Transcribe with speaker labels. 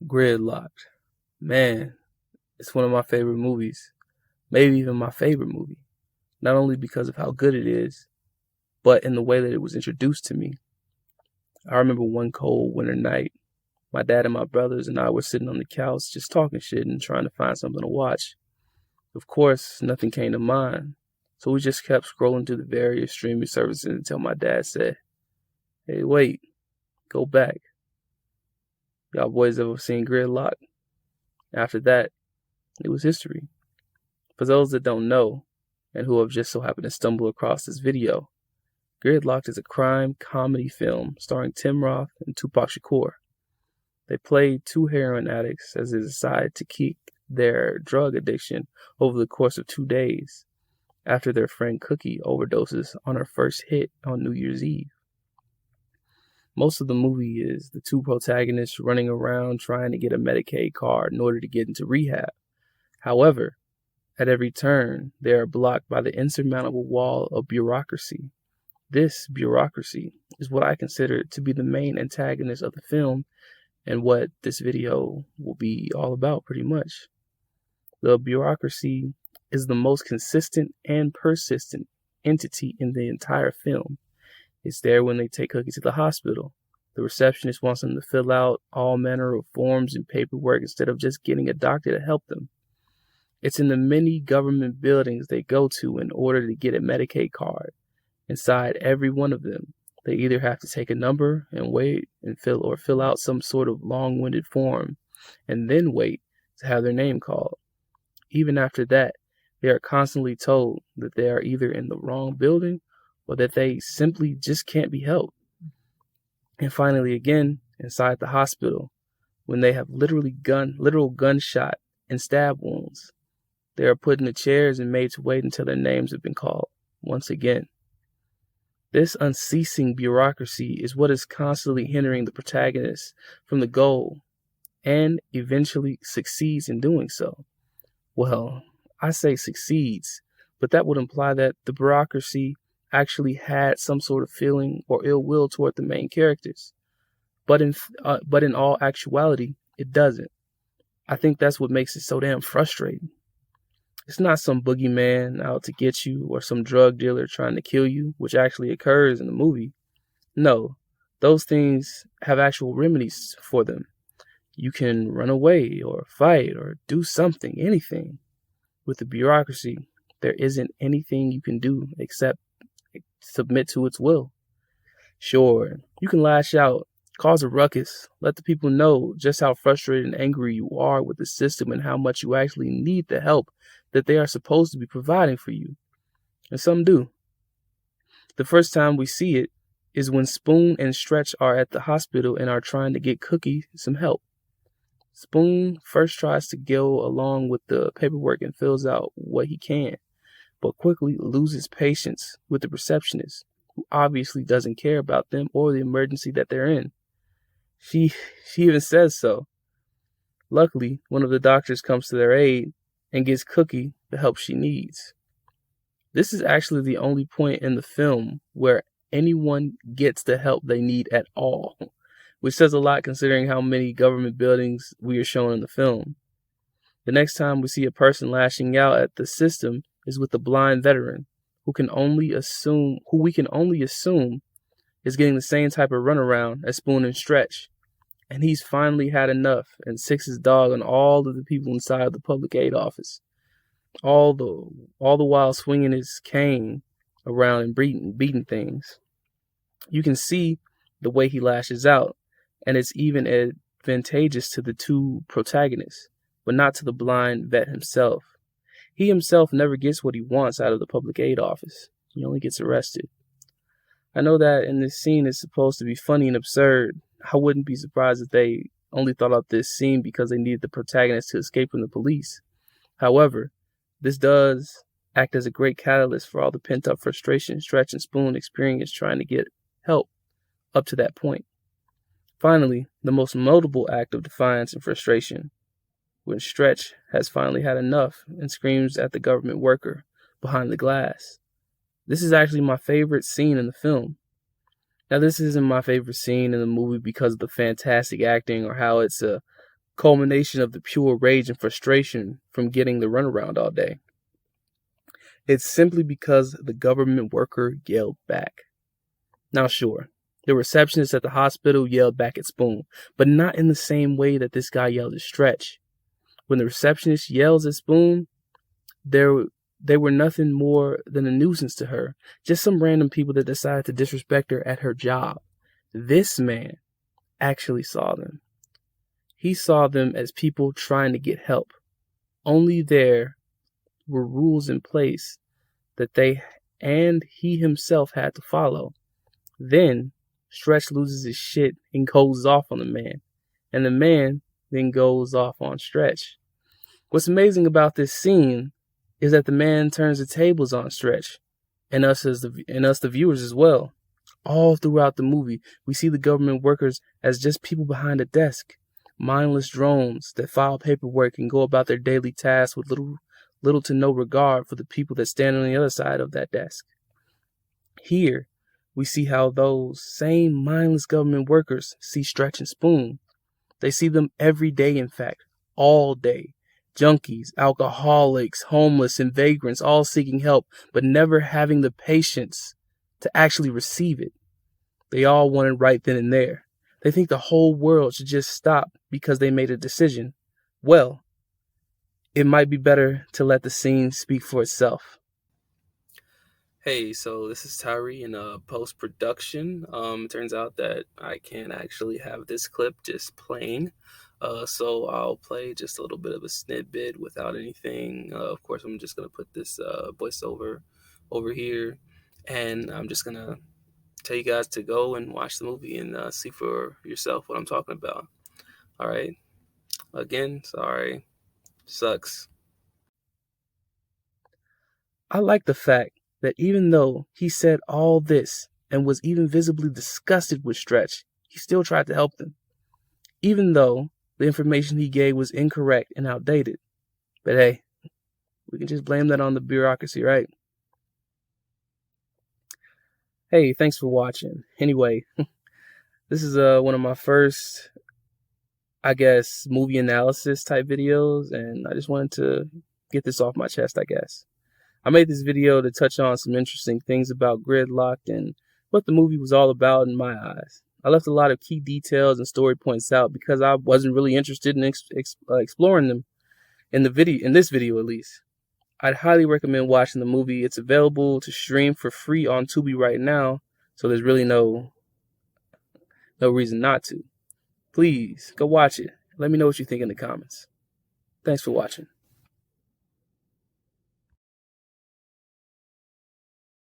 Speaker 1: Gridlock'd. Man, it's one of my favorite movies. Maybe even my favorite movie. Not only because of how good it is, but in the way that it was introduced to me. I remember one cold winter night, my dad and my brothers and I were sitting on the couch just talking shit and trying to find something to watch. Of course, nothing came to mind, so we just kept scrolling through the various streaming services until my dad said, "Hey, wait, go back. Y'all boys ever seen Gridlock'd?" After that, it was history. For those that don't know, and who have just so happened to stumble across this video, Gridlock'd is a crime comedy film starring Tim Roth and Tupac Shakur. They played two heroin addicts as they decide to keep their drug addiction over the course of 2 days after their friend Cookie overdoses on her first hit on New Year's Eve. Most of the movie is the two protagonists running around trying to get a Medicaid card in order to get into rehab. However, at every turn, they are blocked by the insurmountable wall of bureaucracy. This bureaucracy is what I consider to be the main antagonist of the film and what this video will be all about pretty much. The bureaucracy is the most consistent and persistent entity in the entire film. It's there when they take Cookie to the hospital. The receptionist wants them to fill out all manner of forms and paperwork instead of just getting a doctor to help them. It's in the many government buildings they go to in order to get a Medicaid card. Inside every one of them, they either have to take a number and wait and fill out some sort of long-winded form and then wait to have their name called. Even after that, they are constantly told that they are either in the wrong building or that they simply just can't be helped. And finally, again, inside the hospital, when they have literal gunshot and stab wounds, they are put in the chairs and made to wait until their names have been called once again. This unceasing bureaucracy is what is constantly hindering the protagonist from the goal and eventually succeeds in doing so. Well, I say succeeds, but that would imply that the bureaucracy actually had some sort of feeling or ill will toward the main characters. But in all actuality, it doesn't. I think that's what makes it so damn frustrating. It's not some boogeyman out to get you or some drug dealer trying to kill you, which actually occurs in the movie. No, those things have actual remedies for them. You can run away or fight or do something, anything. With the bureaucracy, there isn't anything you can do except submit to its will. Sure, you can lash out, cause a ruckus, let the people know just how frustrated and angry you are with the system and how much you actually need the help that they are supposed to be providing for you. And some do. The first time we see it is when Spoon and Stretch are at the hospital and are trying to get Cookie some help. Spoon first tries to go along with the paperwork and fills out what he can, but quickly loses patience with the receptionist, who obviously doesn't care about them or the emergency that they're in. She even says so. Luckily, one of the doctors comes to their aid and gives Cookie the help she needs. This is actually the only point in the film where anyone gets the help they need at all, which says a lot considering how many government buildings we are shown in the film. The next time we see a person lashing out at the system is with a blind veteran who we can only assume is getting the same type of runaround as Spoon and Stretch. And he's finally had enough and sicks his dog on all of the people inside the public aid office. All the while swinging his cane around and beating things. You can see the way he lashes out, and it's even advantageous to the two protagonists, but not to the blind vet himself. He himself never gets what he wants out of the public aid office. He only gets arrested. I know that in this scene it's supposed to be funny and absurd. I wouldn't be surprised if they only thought up this scene because they needed the protagonist to escape from the police. However, this does act as a great catalyst for all the pent-up frustration Stretch and Spoon experience trying to get help up to that point. Finally, the most notable act of defiance and frustration, when Stretch has finally had enough and screams at the government worker behind the glass. This is actually my favorite scene in the film. Now, this isn't my favorite scene in the movie because of the fantastic acting or how it's a culmination of the pure rage and frustration from getting the runaround all day. It's simply because the government worker yelled back. Now, sure, the receptionist at the hospital yelled back at Spoon, but not in the same way that this guy yelled at Stretch. When the receptionist yells at Spoon, they were nothing more than a nuisance to her, just some random people that decided to disrespect her at her job. This man actually saw them. He saw them as people trying to get help. Only there were rules in place that they and he himself had to follow. Then Stretch loses his shit and goes off on the man, and the man then goes off on Stretch. What's amazing about this scene is that the man turns the tables on Stretch and us the viewers as well. All throughout the movie, we see the government workers as just people behind a desk, mindless drones that file paperwork and go about their daily tasks with little to no regard for the people that stand on the other side of that desk. Here, we see how those same mindless government workers see Stretch and Spoon. They see them every day, in fact, all day. Junkies, alcoholics, homeless, and vagrants, all seeking help, but never having the patience to actually receive it. They all want it right then and there. They think the whole world should just stop because they made a decision. Well, it might be better to let the scene speak for itself. Hey, so this is Tyree in post-production. It turns out that I can't actually have this clip just playing. So I'll play just a little bit of a snippet without anything. Of course, I'm just going to put this voiceover over here. And I'm just going to tell you guys to go and watch the movie and see for yourself what I'm talking about. All right. Again, sorry. Sucks. I like the fact that even though he said all this and was even visibly disgusted with Stretch, he still tried to help them. Even though the information he gave was incorrect and outdated. But hey, we can just blame that on the bureaucracy, right? Hey, thanks for watching. Anyway, this is one of my first, I guess, movie analysis type videos, and I just wanted to get this off my chest, I guess. I made this video to touch on some interesting things about Gridlock'd and what the movie was all about in my eyes. I left a lot of key details and story points out because I wasn't really interested in exploring them in this video at least. I'd highly recommend watching the movie. It's available to stream for free on Tubi right now, so there's really no reason not to. Please go watch it. Let me know what you think in the comments. Thanks for watching.